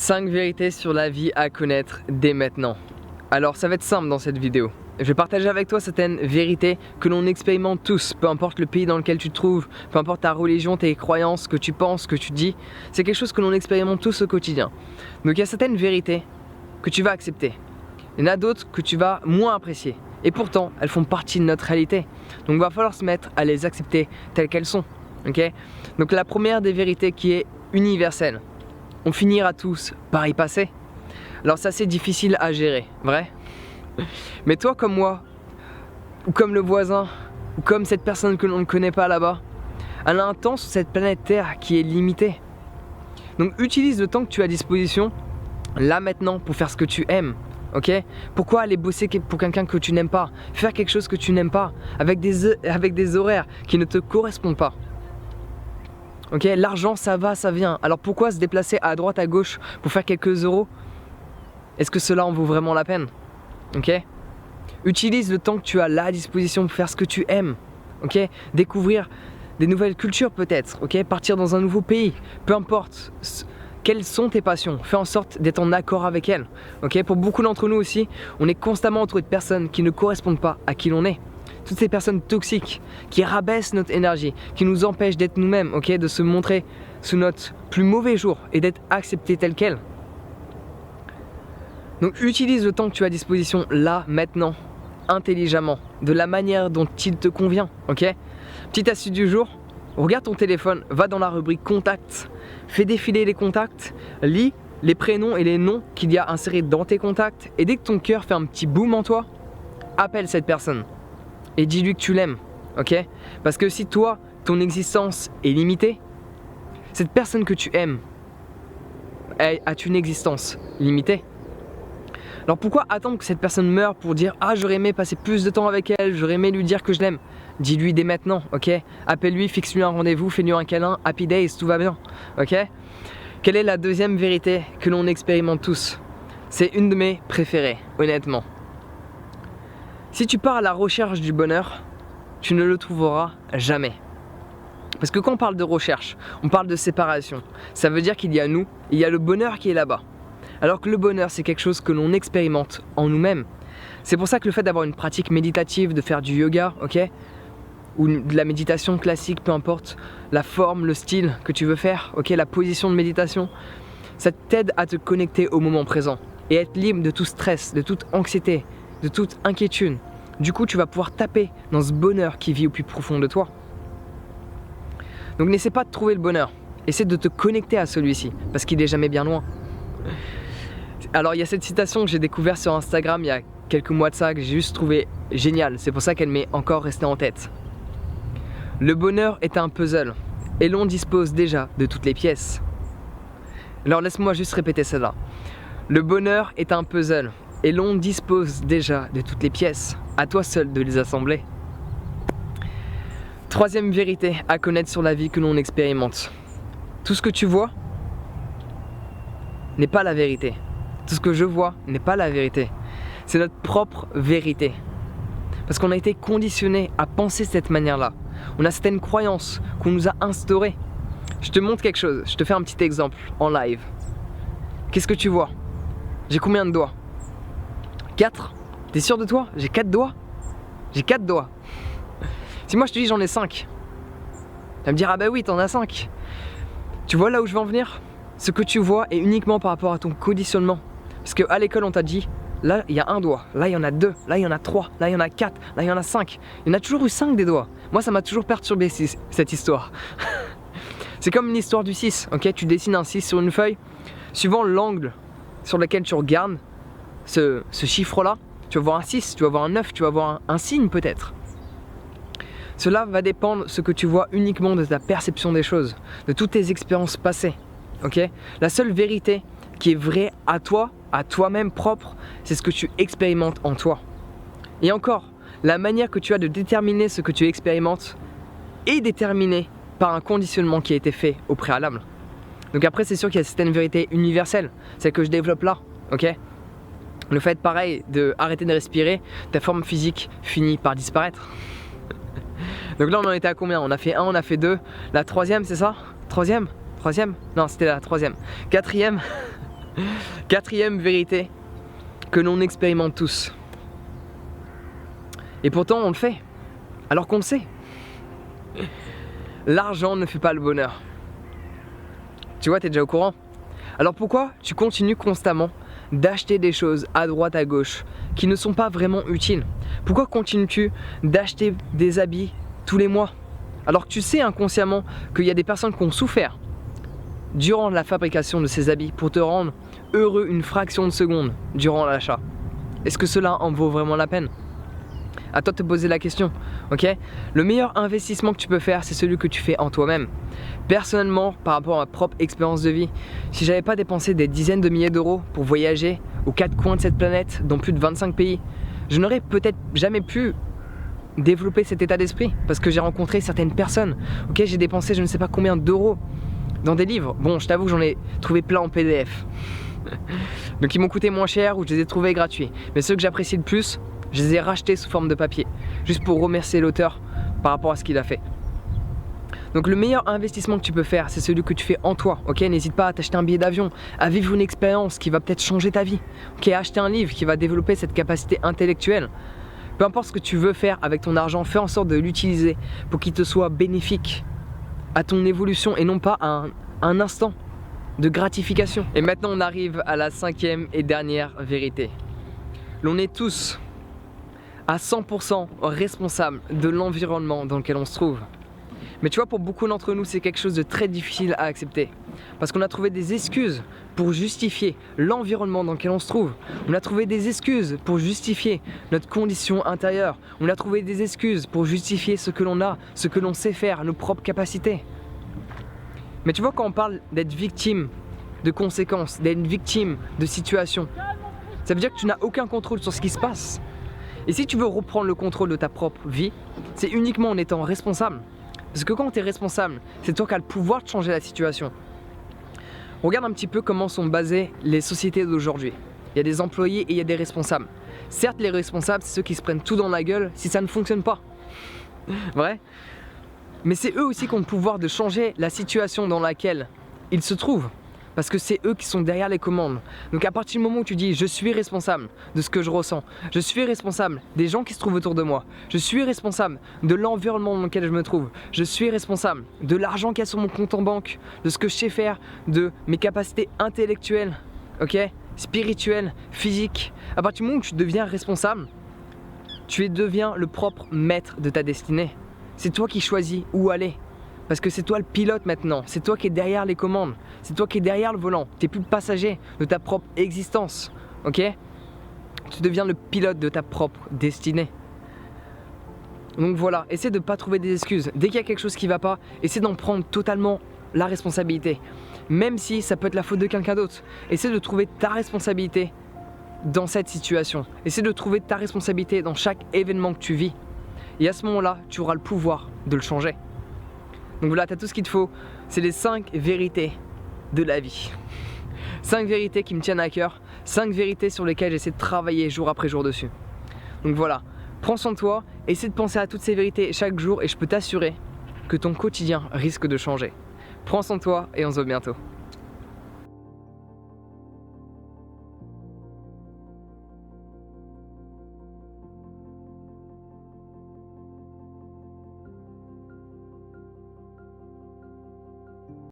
5 vérités sur la vie à connaître dès maintenant. Alors ça va être simple dans cette vidéo. Je vais partager avec toi certaines vérités que l'on expérimente tous, peu importe le pays dans lequel tu te trouves, peu importe ta religion, tes croyances, ce que tu penses, ce que tu dis. C'est quelque chose que l'on expérimente tous au quotidien. Donc il y a certaines vérités que tu vas accepter. Il y en a d'autres que tu vas moins apprécier. Et pourtant, elles font partie de notre réalité. Donc il va falloir se mettre à les accepter telles qu'elles sont. Okay? Donc la première des vérités qui est universelle. On finira tous par y passer. Alors c'est assez difficile à gérer, vrai? Mais toi comme moi, ou comme le voisin, ou comme cette personne que l'on ne connaît pas là-bas, elle a un temps sur cette planète Terre qui est limité. Donc utilise le temps que tu as à disposition, là maintenant, pour faire ce que tu aimes. Ok? Pourquoi aller bosser pour quelqu'un que tu n'aimes pas? Faire quelque chose que tu n'aimes pas, avec des horaires qui ne te correspondent pas. Ok, l'argent ça va, ça vient. Alors pourquoi se déplacer à droite, à gauche pour faire quelques euros? Est-ce que cela en vaut vraiment la peine? Ok, utilise le temps que tu as là à disposition pour faire ce que tu aimes. Ok, découvrir des nouvelles cultures peut-être. Ok, partir dans un nouveau pays. Peu importe quelles sont tes passions, fais en sorte d'être en accord avec elles. Ok, pour beaucoup d'entre nous aussi, on est constamment entouré de personnes qui ne correspondent pas à qui l'on est. Toutes ces personnes toxiques qui rabaissent notre énergie, qui nous empêchent d'être nous-mêmes, ok, de se montrer sous notre plus mauvais jour et d'être acceptés tel quel. Donc utilise le temps que tu as à disposition là, maintenant, intelligemment, de la manière dont il te convient, ok. Petite astuce du jour, regarde ton téléphone, va dans la rubrique contacts, fais défiler les contacts, lis les prénoms et les noms qu'il y a insérés dans tes contacts et dès que ton cœur fait un petit boom en toi, appelle cette personne. Et dis-lui que tu l'aimes, ok? Parce que si toi, ton existence est limitée, cette personne que tu aimes a une existence limitée. Alors pourquoi attendre que cette personne meure pour dire « Ah, j'aurais aimé passer plus de temps avec elle, j'aurais aimé lui dire que je l'aime ». Dis-lui dès maintenant, ok? Appelle-lui, fixe-lui un rendez-vous, fais-lui un câlin, happy days, tout va bien, ok? Quelle est la deuxième vérité que l'on expérimente tous? C'est une de mes préférées, honnêtement. Si tu pars à la recherche du bonheur, tu ne le trouveras jamais. Parce que quand on parle de recherche, on parle de séparation. Ça veut dire qu'il y a nous, et il y a le bonheur qui est là-bas. Alors que le bonheur, c'est quelque chose que l'on expérimente en nous-mêmes. C'est pour ça que le fait d'avoir une pratique méditative, de faire du yoga, ok, ou de la méditation classique, peu importe la forme, le style que tu veux faire, ok, la position de méditation, ça t'aide à te connecter au moment présent et être libre de tout stress, de toute anxiété, de toute inquiétude. Du coup, tu vas pouvoir taper dans ce bonheur qui vit au plus profond de toi. Donc n'essaie pas de trouver le bonheur, essaie de te connecter à celui-ci, parce qu'il n'est jamais bien loin. Alors il y a cette citation que j'ai découverte sur Instagram il y a quelques mois de ça, que j'ai juste trouvé géniale, c'est pour ça qu'elle m'est encore restée en tête. Le bonheur est un puzzle, et l'on dispose déjà de toutes les pièces. Alors laisse-moi juste répéter cela. Le bonheur est un puzzle, et l'on dispose déjà de toutes les pièces, à toi seul de les assembler. Troisième vérité à connaître sur la vie que l'on expérimente. Tout ce que tu vois n'est pas la vérité. Tout ce que je vois n'est pas la vérité. C'est notre propre vérité. Parce qu'on a été conditionné à penser de cette manière-là. On a certaines croyances qu'on nous a instaurées. Je te montre quelque chose, je te fais un petit exemple en live. Qu'est-ce que tu vois? J'ai combien de doigts? 4? T'es sûr de toi? J'ai 4 doigts? J'ai 4 doigts. Si moi je te dis j'en ai 5, tu vas me dire ah bah oui t'en as 5. Tu vois là où je veux en venir? Ce que tu vois est uniquement par rapport à ton conditionnement. Parce qu'à l'école on t'a dit là il y a un doigt, là il y en a 2, là il y en a 3, là il y en a 4, là il y en a 5. Il y en a toujours eu 5 des doigts. Moi ça m'a toujours perturbé cette histoire. C'est comme l'histoire du 6, ok? Tu dessines un 6 sur une feuille, suivant l'angle sur lequel tu regardes ce chiffre-là, tu vas voir un 6, tu vas voir un 9, tu vas voir un signe peut-être. Cela va dépendre de ce que tu vois uniquement de ta perception des choses, de toutes tes expériences passées. Okay? La seule vérité qui est vraie à toi, à toi-même propre, c'est ce que tu expérimentes en toi. Et encore, la manière que tu as de déterminer ce que tu expérimentes est déterminée par un conditionnement qui a été fait au préalable. Donc après c'est sûr qu'il y a certaines vérités universelles, celles que je développe là, ok? Le fait pareil de arrêter de respirer, ta forme physique finit par disparaître. Donc là on en était à combien? On a fait 1, on a fait 2, la troisième c'est ça? Troisième? Non c'était la troisième. Quatrième, Quatrième vérité que l'on expérimente tous. Et pourtant on le fait, alors qu'on le sait. L'argent ne fait pas le bonheur. Tu vois, t'es déjà au courant. Alors pourquoi tu continues constamment d'acheter des choses à droite à gauche qui ne sont pas vraiment utiles? Pourquoi continues-tu d'acheter des habits tous les mois alors que tu sais inconsciemment qu'il y a des personnes qui ont souffert durant la fabrication de ces habits pour te rendre heureux une fraction de seconde durant l'achat? Est-ce que cela en vaut vraiment la peine? À toi de te poser la question, ok? Le meilleur investissement que tu peux faire, c'est celui que tu fais en toi-même. Personnellement, par rapport à ma propre expérience de vie, si j'avais pas dépensé des dizaines de milliers d'euros pour voyager aux quatre coins de cette planète, dans plus de 25 pays, je n'aurais peut-être jamais pu développer cet état d'esprit parce que j'ai rencontré certaines personnes, ok? J'ai dépensé je ne sais pas combien d'euros dans des livres. Bon, je t'avoue que j'en ai trouvé plein en PDF. Donc ils m'ont coûté moins cher ou je les ai trouvés gratuits. Mais ceux que j'apprécie le plus, je les ai rachetés sous forme de papier, juste pour remercier l'auteur par rapport à ce qu'il a fait. Donc le meilleur investissement que tu peux faire, c'est celui que tu fais en toi, ok? N'hésite pas à t'acheter un billet d'avion, à vivre une expérience qui va peut-être changer ta vie, ok? À acheter un livre qui va développer cette capacité intellectuelle. Peu importe ce que tu veux faire avec ton argent, fais en sorte de l'utiliser pour qu'il te soit bénéfique à ton évolution et non pas à un instant de gratification. Et maintenant on arrive à la cinquième et dernière vérité. L'on est tous à 100% responsable de l'environnement dans lequel on se trouve. Mais tu vois, pour beaucoup d'entre nous, c'est quelque chose de très difficile à accepter. Parce qu'on a trouvé des excuses pour justifier l'environnement dans lequel on se trouve. On a trouvé des excuses pour justifier notre condition intérieure. On a trouvé des excuses pour justifier ce que l'on a, ce que l'on sait faire, nos propres capacités. Mais tu vois, quand on parle d'être victime de conséquences, d'être victime de situations, ça veut dire que tu n'as aucun contrôle sur ce qui se passe. Et si tu veux reprendre le contrôle de ta propre vie, c'est uniquement en étant responsable. Parce que quand tu es responsable, c'est toi qui as le pouvoir de changer la situation. Regarde un petit peu comment sont basées les sociétés d'aujourd'hui. Il y a des employés et il y a des responsables. Certes, les responsables, c'est ceux qui se prennent tout dans la gueule si ça ne fonctionne pas. Vrai? Mais c'est eux aussi qui ont le pouvoir de changer la situation dans laquelle ils se trouvent. Parce que c'est eux qui sont derrière les commandes. Donc à partir du moment où tu dis je suis responsable de ce que je ressens, je suis responsable des gens qui se trouvent autour de moi, je suis responsable de l'environnement dans lequel je me trouve, je suis responsable de l'argent qu'il y a sur mon compte en banque, de ce que je sais faire, de mes capacités intellectuelles, ok, spirituelles, physiques. À partir du moment où tu deviens responsable, tu deviens le propre maître de ta destinée. C'est toi qui choisis où aller. Parce que c'est toi le pilote maintenant, c'est toi qui es derrière les commandes, c'est toi qui es derrière le volant, tu n'es plus le passager de ta propre existence, ok? Tu deviens le pilote de ta propre destinée. Donc voilà, essaie de ne pas trouver des excuses. Dès qu'il y a quelque chose qui ne va pas, essaie d'en prendre totalement la responsabilité. Même si ça peut être la faute de quelqu'un d'autre, essaie de trouver ta responsabilité dans cette situation. Essaie de trouver ta responsabilité dans chaque événement que tu vis. Et à ce moment-là, tu auras le pouvoir de le changer. Donc voilà, tu as tout ce qu'il te faut, c'est les 5 vérités de la vie. 5 vérités qui me tiennent à cœur, 5 vérités sur lesquelles j'essaie de travailler jour après jour dessus. Donc voilà, prends soin de toi, essaie de penser à toutes ces vérités chaque jour et je peux t'assurer que ton quotidien risque de changer. Prends soin de toi et on se voit bientôt.